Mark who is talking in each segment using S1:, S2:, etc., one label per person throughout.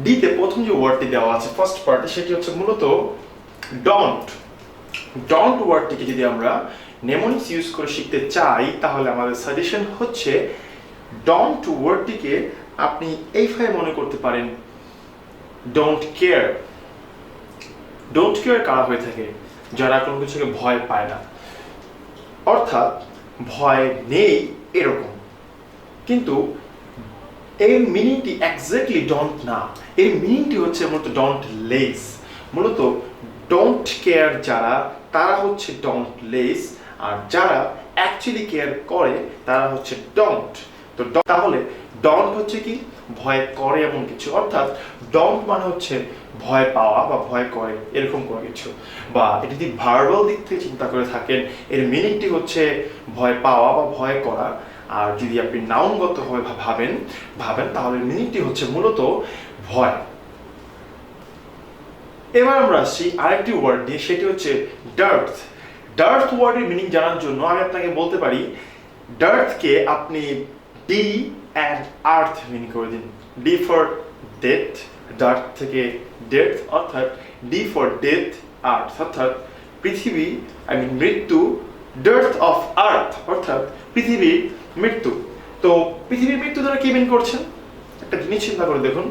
S1: D তে প্রথম যে ওয়ার্ডটি দেওয়া আছে ফার্স্ট পার্টে সেটি হচ্ছে মূলত ডন্ট। ডন্ট ওয়ার্ডটিকে যদি আমরা নেমোনিক্স ইউজ করে শিখতে চাই তাহলে আমাদের সাজেশন হচ্ছে ডন্ট ওয়ার্ডটিকে আপনি এইভাবে মনে করতে পারেন ডোন্ট কেয়ার। ডোন্ট কেয়ার কারা হয়ে থাকে? যারা কোনো কিছুকে ভয় পায় না, অর্থাৎ ভয় নেই এরকম। কিন্তু এর মিনিংটি এক্স্যাক্টলি ডোন্ট না, এর মিনিংটি হচ্ছে মূলত ডোন্ট লেস। মূলত ডোন্ট কেয়ার যারা তারা হচ্ছে ডোন্ট লেস, আর যারা অ্যাকচুয়ালি কেয়ার করে তারা হচ্ছে ডোন্ট। তো তাহলে ডন্ট হচ্ছে কি? ভয় করে এমন কিছু, অর্থাৎ ডন্ট মানে হচ্ছে ভয় পাওয়া বা ভয় করে এরকম কোনো কিছু। বা এটা যদি ভার্বাল দিক থেকে চিন্তা করে থাকেন এর মিনিংটি হচ্ছে ভয় পাওয়া বা ভয় করা। আর যদি আপনি নাউনগতভাবে ভাবেন তাহলে মিনিংটি হচ্ছে মূলত ভয়। এবার আমরা আসছি আরেকটি ওয়ার্ড নিয়ে, সেটি হচ্ছে ডার্থ। ডার্থ ওয়ার্ডের মিনিং জানার জন্য আমি আপনাকে বলতে পারি ডার্থকে আপনি ডি অ্যান্ড আর্থ মিনিং করে দিন। ডি ফর ডেথ, ডার্থ থেকে ডেথ, অর্থাৎ ডি ফর ডেথ আর্থ, অর্থাৎ পৃথিবী মৃত্যু। ডার্থ অফ আর্থ অর্থাৎ পৃথিবীর মৃত্যু। তো পৃথিবীর মৃত্যু দ্বারা কি মিন করছেন? একটা জিনিস চিন্তা করে দেখুন,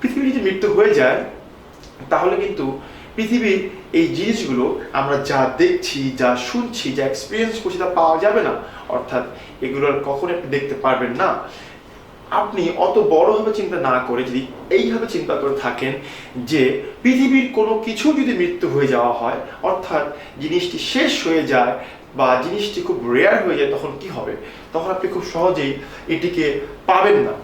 S1: পৃথিবীর যদি মৃত্যু হয়ে যায় তাহলে কিন্তু পৃথিবীর এই জিনিসগুলো আমরা যা দেখছি, যা শুনছি, যা এক্সপিরিয়েন্স করছি তা পাওয়া যাবে না, অর্থাৎ এগুলো আর কখনো আপনি দেখতে পারবেন না। আপনি অত বড়ভাবে চিন্তা না করে যদি এইভাবে চিন্তা করে থাকেন যে পৃথিবীর কোনো কিছু যদি মৃত্যু হয়ে যাওয়া হয়, অর্থাৎ জিনিসটি শেষ হয়ে যায় বা জিনিসটি খুব রেয়ার হয়ে যায়, তখন কি হবে? তখন আপনি খুব সহজেই এটিকে পাবেন না।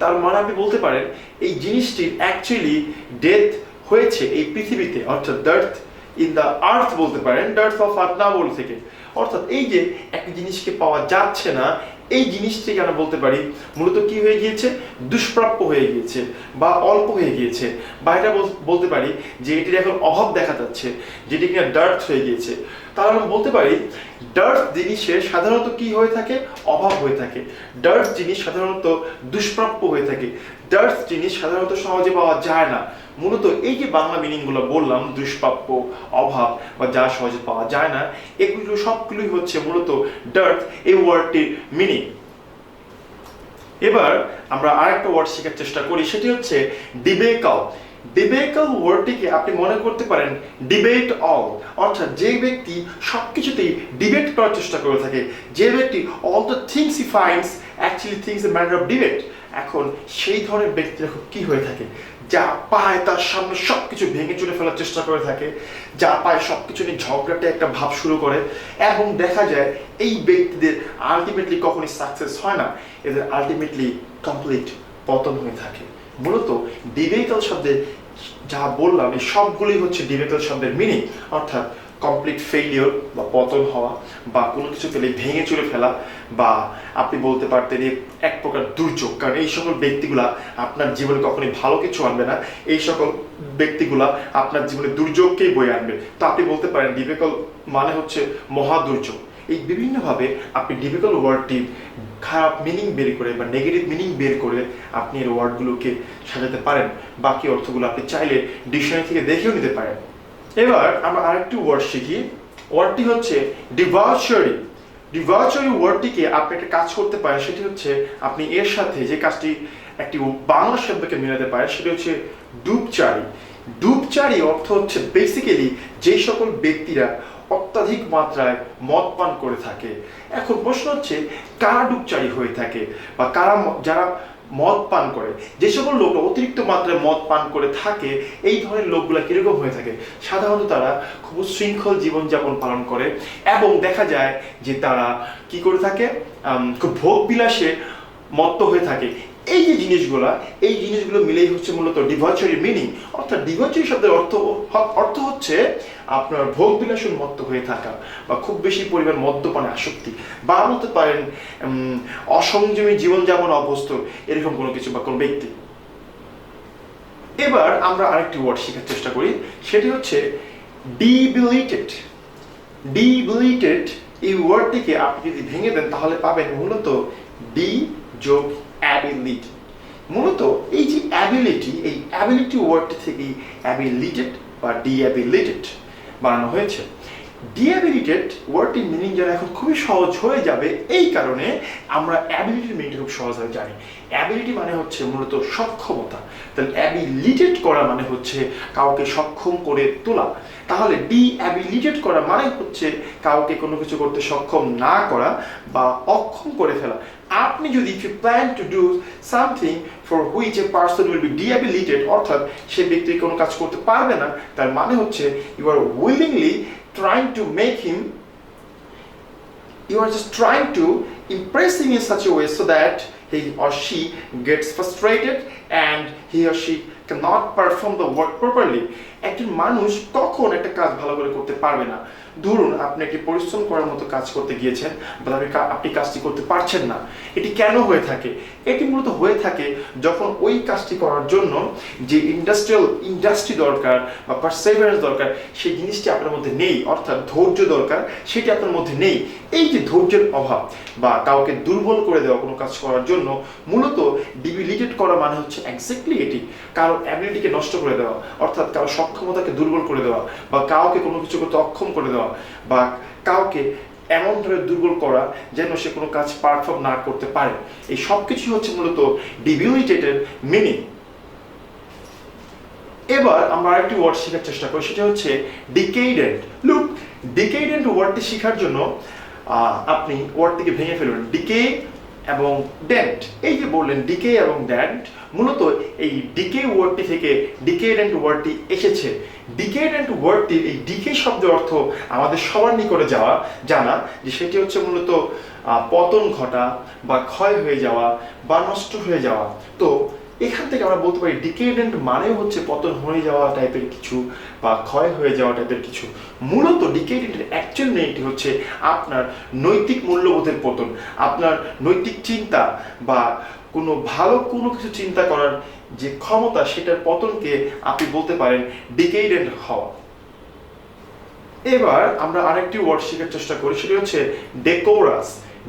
S1: তার মানে আপনি বলতে পারেন এই জিনিসটির অ্যাকচুয়ালি ডেথ হয়েছে এই পৃথিবীতে, অর্থাৎ ডার্থ ইন দ্য আর্থ বলতে পারেন, ডার্থ অফ আর্থ না বলে থেকে। অর্থাৎ এই যে একটা জিনিসকে পাওয়া যাচ্ছে না, এই জিনিসটিকে আমরা বলতে পারি মূলত কি হয়ে গিয়েছে? দুষ্প্রাপ্য হয়ে গিয়েছে বা অল্প হয়ে গিয়েছে। বা এটা বলতে পারি যে এটির এখন অভাব দেখা যাচ্ছে, যেটি কিনা ডার্থ হয়ে গিয়েছে। তাহলে আমরা বলতে পারি ডার্থ জিনিসের সাধারণত কি হয়ে থাকে? অভাব হয়ে থাকে। ডার্থ জিনিস সাধারণত দুষ্প্রাপ্য হয়ে থাকে। ডার্থ জিনিস সাধারণত সহজে পাওয়া যায় না। মূলত এই যে বাংলা মিনিংগুলো বললাম, দুষ্প্রাপ্য, অভাব বা যা সহজে পাওয়া যায় না, এগুলো সবগুলোই হচ্ছে মূলত ডার্থ এই ওয়ার্ডটির মিনিং। এবার আমরা আরেকটা ওয়ার্ড শেখার চেষ্টা করি, সেটি হচ্ছে ডিবেকাল। ডিবেকাল ওয়ার্ডটিকে আপনি মনে করতে পারেন ডিবেট অল, অর্থাৎ যে ব্যক্তি সবকিছুতেই ডিবেট করার চেষ্টা করে থাকে, যে ব্যক্তি all the things he finds actually things a matter of debate. এখন সেই ধরনের ব্যক্তিরা কি হয়ে থাকে? যা পায় তার সামনে সবকিছু ভেঙে চুরে ফেলার চেষ্টা করে থাকে, যা পায় সবকিছু নিয়ে ঝগড়াটে একটা ভাব শুরু করে, এবং দেখা যায় এই ব্যক্তিদের আলটিমেটলি কখনই সাকসেস হয় না, এদের আলটিমেটলি কমপ্লিট পতন হয়ে থাকে। মূলত ডিবেকাল শব্দের যা বললাম এই সবগুলোই হচ্ছে ডিবেকাল শব্দের মিনিং, অর্থাৎ কমপ্লিট ফেইলিওর বা পতন হওয়া, বা কোনো কিছু পেলে ভেঙে চুরে ফেলা, বা আপনি বলতে পারতেন এক প্রকার দুর্যোগ। কারণ এই সকল ব্যক্তিগুলা আপনার জীবনে কখনোই ভালো কিছু আনবে না, এই সকল ব্যক্তিগুলা আপনার জীবনে দুর্যোগকেই বয়ে আনবে। তো আপনি বলতে পারেন ডিবেকাল মানে হচ্ছে মহা দুর্যোগ। এই বিভিন্নভাবে আপনি ডিবেকাল ওয়ার্ডটির খারাপ মিনিং বের করে বা নেগেটিভ মিনিং বের করে আপনি এর ওয়ার্ডগুলোকে সাজাতে পারেন। বাকি অর্থগুলো আপনি চাইলে ডিকশনারি থেকে দেখেও নিতে পারেন। এবার আমরা আরেকটি ওয়ার্ড শিখি, ওয়ার্ডটি হচ্ছে ডিভার্চারি। ডিভার্চারি ওয়ার্ডটিকে আপনি একটা কাজ করতে পারেন, সেটি হচ্ছে আপনি এর সাথে যে কাজটি একটি বাংলা শব্দকে মেলাতে পারেন, সেটি হচ্ছে ডুবচারি। ডুবচারি অর্থ হচ্ছে বেসিক্যালি যেই সকল ব্যক্তিরা অত্যাধিক মাত্রায় মদ পান করে থাকে। এখন প্রশ্ন হচ্ছে কারা ডুবচারি হয়ে থাকে বা কারা যারা মদ পান করে? যে সকল লোক অতিরিক্ত মাত্রায় মদ পান করে থাকে, এই ধরনের লোকগুলা কিরকম হয়ে থাকে? সাধারণত তারা খুব শৃঙ্খল জীবনযাপন পালন করে এবং দেখা যায় যে তারা কি করে থাকে? খুব ভোগ বিলাসে মত্ত হয়ে থাকে। এই যে জিনিসগুলো মিলেই হচ্ছে মূলত ডিভার্চারি মিনিং। অর্থাৎ ডিভার্চারি শব্দের অর্থ হচ্ছে আপনার ভোগ বিলাসন মত্ত হয়ে থাকা বা খুব বেশি পরিমাণ মদ্যপানে আসক্তি, বা বলতে পারেন অসংযমী জীবনযাপন অভ্যস্ত এরকম কোনো কিছু বা কোনো ব্যক্তি। এবার আমরা আরেকটি ওয়ার্ড শেখার চেষ্টা করি, সেটি হচ্ছে ডিবিলিটেড। ডিবিলিটেড এই ওয়ার্ডটিকে আপনি যদি ভেঙে দেন তাহলে পাবেন মূলত ডি যোগ অ্যাবিলিটি। মূলত এই যে অ্যাবিলিটি, এই অ্যাবিলিটি ওয়ার্ডটি থেকেই অ্যাবিলিটেড বা ডিঅ্যাবিলিটেড বানানো হয়েছে। ডিঅ্যাবিলিটেড ওয়ার্ডটির মিনিং যেন এখন খুবই সহজ হয়ে যাবে, এই কারণে আমরা অ্যাবিলিটির মিনিংটা খুব সহজভাবে জানি। অ্যাবিলিটি মানে হচ্ছে মূলত সক্ষমতা, তাহলে অ্যাবিলিটেড করা মানে হচ্ছে কাউকে সক্ষম করে তোলা। তাহলে ডিঅ্যাবিলিটেড করা মানে হচ্ছে কাউকে কোনো কিছু করতে সক্ষম না করা বা অক্ষম করে ফেলা। আপনি যদি if you plan to do something for which a person will be debilitated, অর্থাৎ সে ব্যক্তি কোনো কাজ করতে পারবে না, তার মানে হচ্ছে you are willingly trying to make him, you are just trying to impress him in such a way so that he or she gets frustrated and he or she cannot perform the work properly. একজন মানুষ কখন একটা কাজ ভালো করে করতে পারবে না, ধরুন আপনি একটি পরিশ্রম করার মতো কাজ করতে গিয়েছেন বা আপনি কাজটি করতে পারছেন না। এটি কেন হয়ে থাকে? এটি মূলত হয়ে থাকে যখন ওই কাজটি করার জন্য যে ইন্ডাস্ট্রি দরকার বা পারসেভারেন্স দরকার, সেই জিনিসটি আপনার মধ্যে নেই, অর্থাৎ ধৈর্য দরকার, সেটি আপনার মধ্যে নেই। এই যে ধৈর্যের অভাব বা কাউকে দুর্বল করে দেওয়া কোনো কাজ করার জন্য, মূলত ডিবিলিটেড করা মানে হচ্ছে এক্স্যাক্টলি এটি, কারো অ্যাবিলিটিকে নষ্ট করে দেওয়া, অর্থাৎ কারো সক্ষমতাকে দুর্বল করে দেওয়া বা কাউকে কোনো কিছু করতে অক্ষম করে দেওয়া বা কাউকে এমনভাবে দুর্বল করা যেন সে কোনো কাজ পারফর্ম না করতে পারে। এই সব কিছু হচ্ছে মূলত ডিবিলিটেটের মিনিং। এবার আমরা আরেকটি ওয়ার্ড শেখার চেষ্টা করি, সেটা হচ্ছে ডিকেডেন্ট। লুক, ডিকেডেন্ট ওয়ার্ডটি শেখার জন্য আপনি ওয়ার্ডটিকে ভেঙে ফেলবেন, ডিকে এবং ডেন্ট। এই যে বললেন ডিকে এবং ডেন্ট, মূলত এই ডিকে ওয়ার্ডটি থেকে ডিকেডেন্ট ওয়ার্ডটি এসেছে। ডিকেডেন্ট ওয়ার্ডটির এই ডিকে শব্দের অর্থ আমাদের সবার নিকটে জানা, যে সেটি হচ্ছে মূলত পতন ঘটা বা ক্ষয় হয়ে যাওয়া বা নষ্ট হয়ে যাওয়া। তো এখান থেকে আমরা বলতে পারি ডিকেডেন্ট মানে হচ্ছে পতন হয়ে যাওয়া টাইপের কিছু বা ক্ষয় হয়ে যাওয়া টাইপের কিছু। মূলত ডিকেডেন্টের অ্যাকচুয়াল মিনিংটি হচ্ছে আপনার নৈতিক মূল্যবোধের পতন, আপনার নৈতিক চিন্তা বা কোনো ভালো কোনো কিছু চিন্তা করার যে ক্ষমতা, সেটার পতনকে আপনি বলতে পারেন ডিকেডেন্ট হওয়া। এবার আমরা আরেকটি ওয়ার্ড শেখার চেষ্টা করি, সেটা হচ্ছে ডেকোরাস।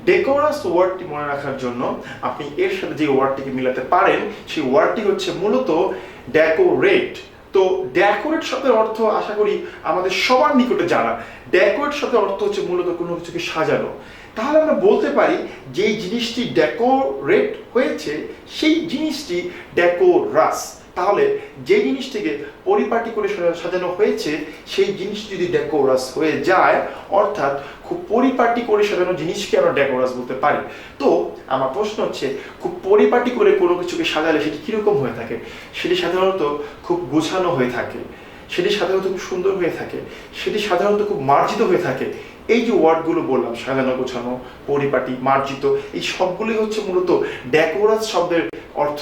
S1: ডেকোরাস ওয়ার্ডটি মনে রাখার জন্য আপনি এর সাথে যে ওয়ার্ডটিকে মিলাতে পারেন, সেই ওয়ার্ডটি হচ্ছে মূলত ডেকোরেট। তো ডেকোরেট শব্দের অর্থ আশা করি আমাদের সবার নিকটে জানা। ডেকোরেট শব্দের অর্থ হচ্ছে মূলত কোনো কিছুকে সাজানো। তাহলে আমরা বলতে পারি যেই জিনিসটি ডেকোরেট হয়েছে সেই জিনিসটি ডেকোরাস। তাহলে যে জিনিসটিকে পরিপাটি করে সাজানো হয়েছে সেই জিনিস যদি ডেকোরাস হয়ে যায়, অর্থাৎ খুব পরিপাটি করে সাজানো জিনিসকে আমরা ডেকোরাস বলতে পারি। তো আমার প্রশ্ন হচ্ছে, খুব পরিপাটি করে কোনো কিছুকে সাজালে সেটি কীরকম হয়ে থাকে? সেটি সাধারণত খুব গোছানো হয়ে থাকে, সেটি সাধারণত খুব সুন্দর হয়ে থাকে, সেটি সাধারণত খুব মার্জিত হয়ে থাকে। এই যে ওয়ার্ডগুলো বললাম, সাজানো, গোছানো, পরিপাটি, মার্জিত, এই সবগুলোই হচ্ছে মূলত ডেকোরাস শব্দের অর্থ।